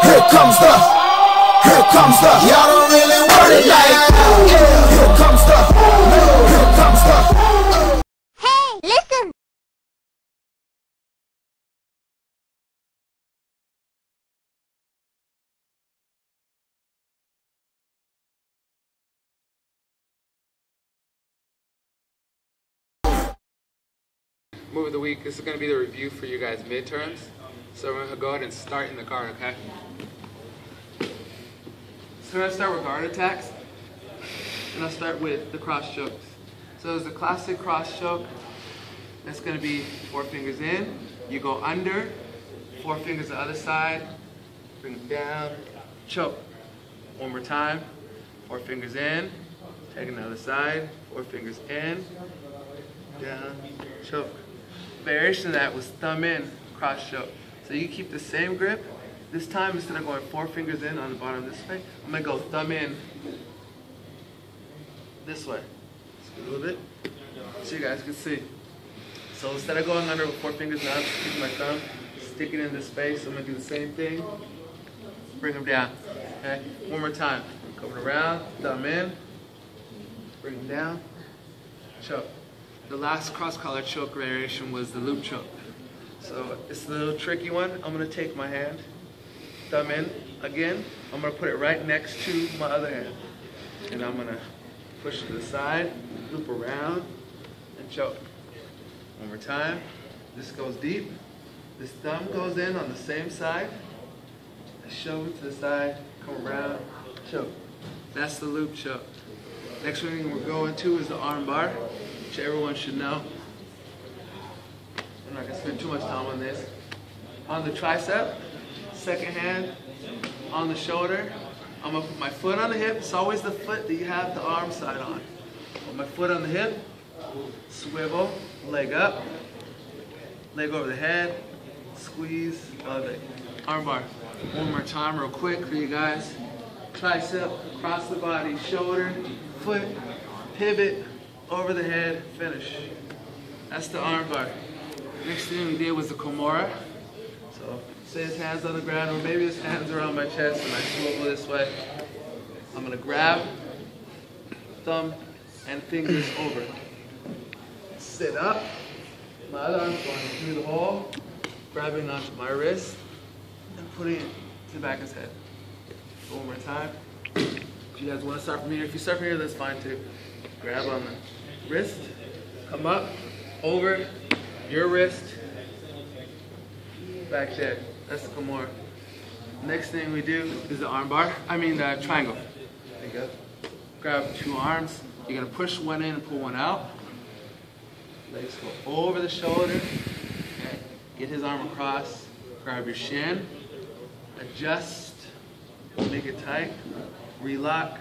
Here comes the, y'all don't really want it like that. Yeah. Here comes the. Hey, listen. Move of the week. This is going to be the review for you guys midterms. So we're going to go ahead and start in the guard, okay? So we're going to start with guard attacks. And I'll start with the cross chokes. So there's a classic cross choke. That's going to be 4 fingers in. You go under, 4 fingers the other side. Bring it down, choke. One more time. 4 fingers in. Take another side. 4 fingers in. Down, choke. Variation of that was thumb in, cross choke. So you keep the same grip. This time, instead of going 4 fingers in on the bottom this way, I'm going to go thumb in this way. Just a little bit, so you guys can see. So instead of going under with 4 fingers now, I'm just keeping my thumb, stick it in this space. I'm going to do the same thing. Bring them down. Okay? One more time. Coming around, thumb in, bring them down, choke. The last cross-collar choke variation was the loop choke. So it's a little tricky one. I'm going to take my hand, thumb in again. I'm going to put it right next to my other hand. And I'm going to push to the side, loop around, and choke. One more time. This goes deep. This thumb goes in on the same side. I shove it to the side, come around, choke. That's the loop choke. Next one we're going to is the armbar, which everyone should know. I'm not going to spend too much time on this. On the tricep, second hand on the shoulder. I'm going to put my foot on the hip. It's always the foot that you have the arm side on. Put my foot on the hip, swivel, leg up, leg over the head, squeeze, elevate. Armbar. One more time real quick for you guys. Tricep, across the body, shoulder, foot, pivot, over the head, finish. That's the armbar. Next thing we did was the Kimura. So say his hands on the ground, or maybe his hands are on my chest and I swivel this way. I'm gonna grab thumb and fingers over. Sit up. My other arm's going through the hole, grabbing onto my wrist and putting it to the back of his head. One more time. If you guys want to start from here, if you start from here, that's fine too. Grab on the wrist, come up, over your wrist, back there. That's the Kimura. Next thing we do is the armbar. The triangle. There you go. Grab 2 arms. You're gonna push one in and pull one out. Legs go over the shoulder. Okay. Get his arm across. Grab your shin. Adjust. Make it tight. Relock.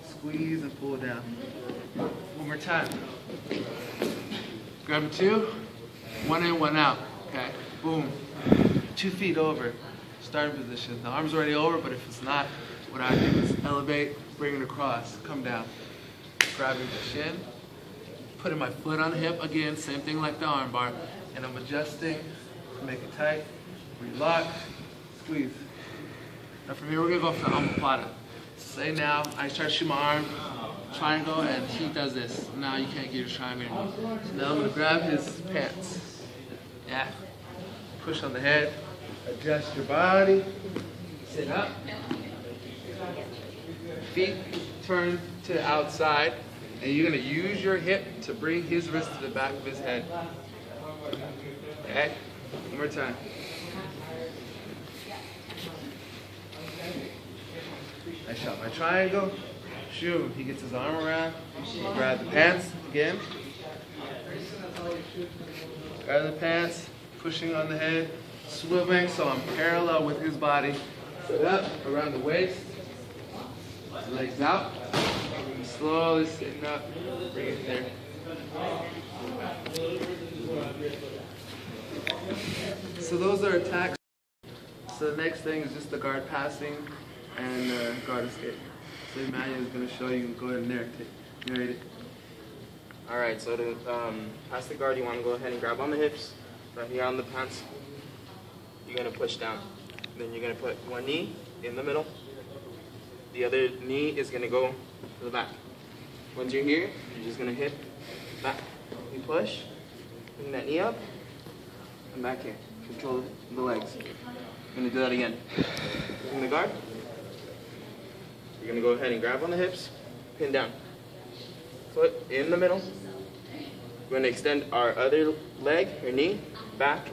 Squeeze and pull down. One more time. Grab 2. One in, one out. Okay. Boom. 2 feet over. Starting position. The arm's already over, but if it's not, what I do is elevate, bring it across, come down. Grabbing the shin. Putting my foot on the hip again, same thing like the armbar. And I'm adjusting, make it tight, relock, squeeze. Now from here we're gonna go for the Omoplata. Say now, I try to shoot my arm, triangle, and he does this. Now you can't get a triangle anymore. So now I'm gonna grab his pants. Yeah. Push on the head, adjust your body, sit up. Feet turn to the outside, and you're gonna use your hip to bring his wrist to the back of his head. Okay? One more time. I shot my triangle, shoot, he gets his arm around, grab the pants again, grab the pants, pushing on the head, swiveling so I'm parallel with his body, sit up, around the waist, legs out, slowly sitting up, bring it there. So those are attacks. So the next thing is just the guard passing and guard escape. So Emmanuel is going to show you, go ahead and narrate it. Alright, so to pass the guard, you want to go ahead and grab on the hips, right here on the pants. You're going to push down. Then you're gonna put one knee in the middle. The other knee is gonna go to the back. Once you're here, you're just gonna hip back. You push, bring that knee up, and back here. Control the legs. I'm gonna do that again. In the guard. You're gonna go ahead and grab on the hips, pin down. Foot in the middle. We're gonna extend our other leg, or knee, back.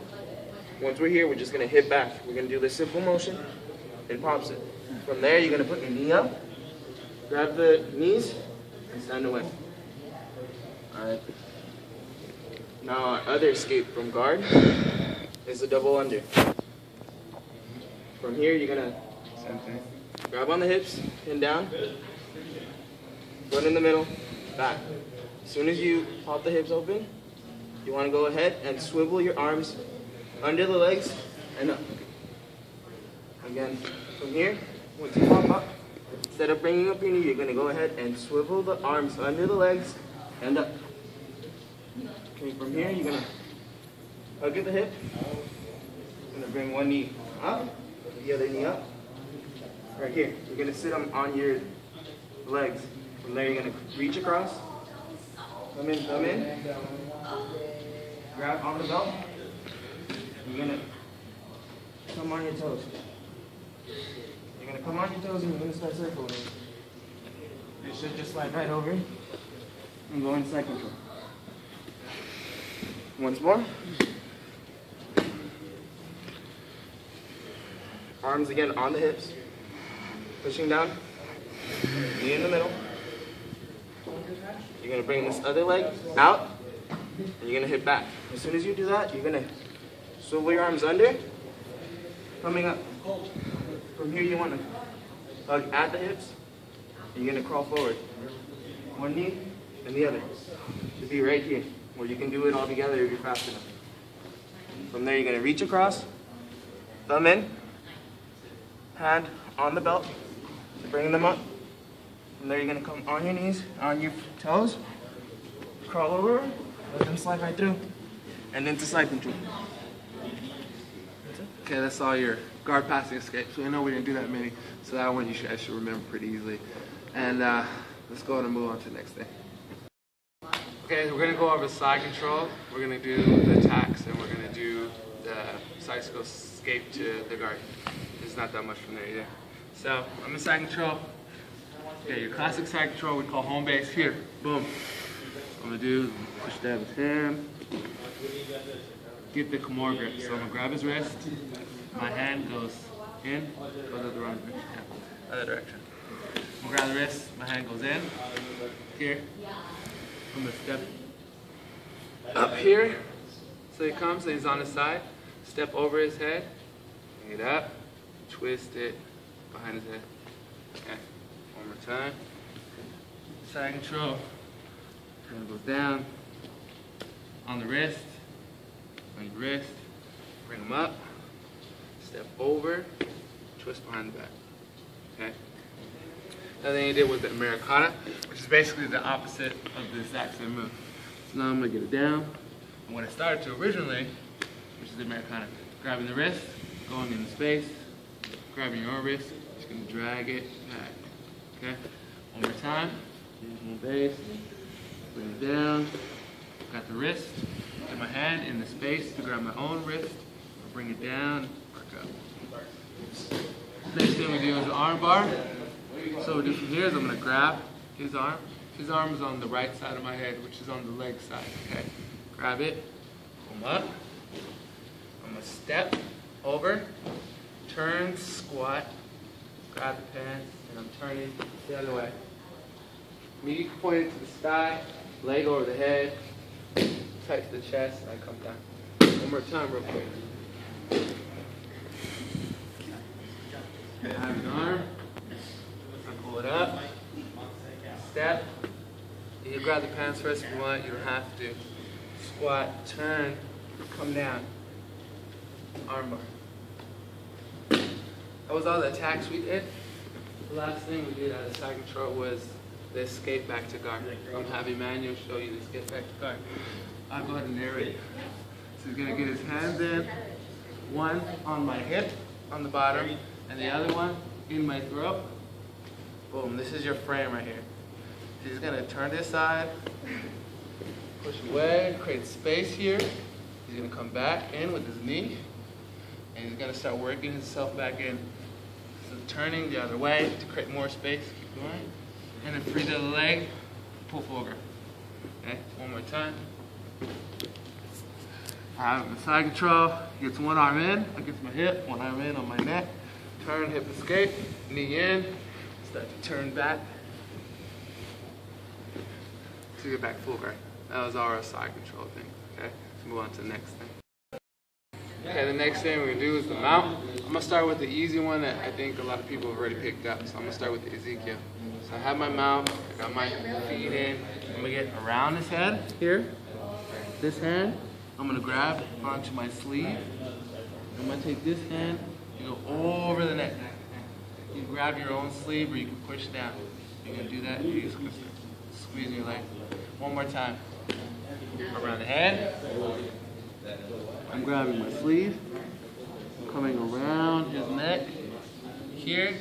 Once we're here, we're just gonna hip back. We're gonna do this simple motion and pops it. From there, you're gonna put your knee up, grab the knees, and stand away. Alright. Now our other escape from guard is a double under. From here, you're gonna grab on the hips, pin down, foot in the middle, back. As soon as you pop the hips open, you want to go ahead and swivel your arms under the legs and up. Again, from here, once you pop up, instead of bringing up your knee, you're going to go ahead and swivel the arms under the legs and up. Okay, from here, you're going to hug at the hip. You're going to bring one knee up, the other knee up. Right here, you're going to sit on your legs. From there, you're going to reach across. Come in. Grab on the belt. You're going to come on your toes. You're going to come on your toes and you're going to start circling. You should just slide right over and go into side control. Once more. Arms again on the hips. Pushing down. Knee in the middle. You're going to bring this other leg out, and you're going to hit back. As soon as you do that, you're going to swivel your arms under, coming up. From here, you want to hug at the hips, and you're going to crawl forward. One knee and the other. Should be right here, where you can do it all together if you're fast enough. From there, you're going to reach across, thumb in, hand on the belt, bring them up. From there, you're going to come on your knees, on your toes, crawl over, let them slide right through, and into side control. Okay, that's all your guard passing escapes. So I know we didn't do that many, so that one you guys should remember pretty easily. And let's go ahead and move on to the next thing. Okay, we're going to go over side control. We're going to do the attacks, and we're going to do the side escape to the guard. There's not that much from there either. So I'm in side control. Okay, your classic side control we call home base. Here, boom. I'm going to do push down his hand. Get the Kimura grip. So I'm going to grab his wrist. My hand goes in, goes the wrong direction. Yeah, other direction. I'm going to grab the wrist. My hand goes in. Here. I'm going to step up here. So he comes and he's on his side. Step over his head. Bring it up. Twist it behind his head. Okay. One more time. Side control. Hand goes down. On the wrist. On your wrist. Bring them up. Step over. Twist behind the back. Okay. Another thing he did was the Americana, which is basically the opposite of the exact same move. So now I'm going to get it down. And what I started to originally, which is the Americana, grabbing the wrist, going in the space, grabbing your own wrist, just going to drag it back. Okay? One more time. Home base. Bring it down. Got the wrist. Get my hand in the space to grab my own wrist. I'll bring it down. Work up. Next thing we do is the armbar. So what we do from here is I'm going to grab his arm. His arm is on the right side of my head, which is on the leg side. Okay? Grab it. Come up. I'm going to step over. Turn, squat. Grab the pants, and I'm turning the other way. Knee pointed to the sky, leg over the head, tight to the chest, and I come down. One more time real quick. I have an arm, I pull it up, step. You can grab the pants first if you want, you don't have to. Squat, turn, come down. Armbar. That was all the attacks we did. The last thing we did out of side control was the escape back to guard. I'm having Emmanuel show you the escape back to guard. I'll go ahead and narrate. So he's going to get his hands in, one on my hip, on the bottom, and the other one in my throat. Boom, this is your frame right here. He's gonna turn this side, push away, create space here. He's gonna come back in with his knee, and he's gonna start working himself back in. So turning the other way to create more space, keep going. And then free the other leg, pull forward. Okay, one more time. Side control, gets one arm in against my hip, one arm in on my neck. Turn, hip escape, knee in, start to turn back. To get back forward. That was our side control thing. Okay, let's move on to the next thing. Okay, the next thing we're gonna do is the mount. I'm gonna start with the easy one that I think a lot of people have already picked up. So I'm gonna start with the Ezekiel. So I have my mount, I got my feet in. I'm gonna get around his head here. This hand, I'm gonna grab onto my sleeve. I'm gonna take this hand and go over the neck. You can grab your own sleeve or you can push down. You're gonna do that, you're just gonna squeeze your leg. One more time. Around the head. I'm grabbing my sleeve. I'm coming around his neck. Here.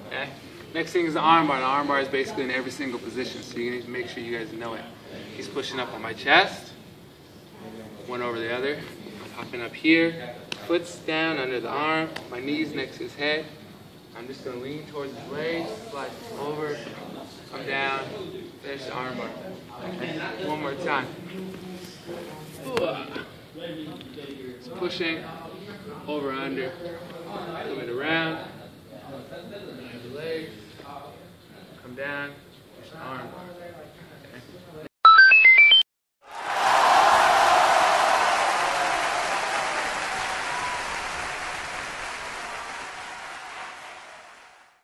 Okay. Next thing is the armbar. The armbar is basically in every single position, so you need to make sure you guys know it. He's pushing up on my chest. One over the other. I'm popping up here. Foot's down under the arm. My knees next to his head. I'm just going to lean towards his legs, slide over, come down, finish the armbar. Okay. One more time. Just pushing, over, under, coming around, the legs, come down, armbar.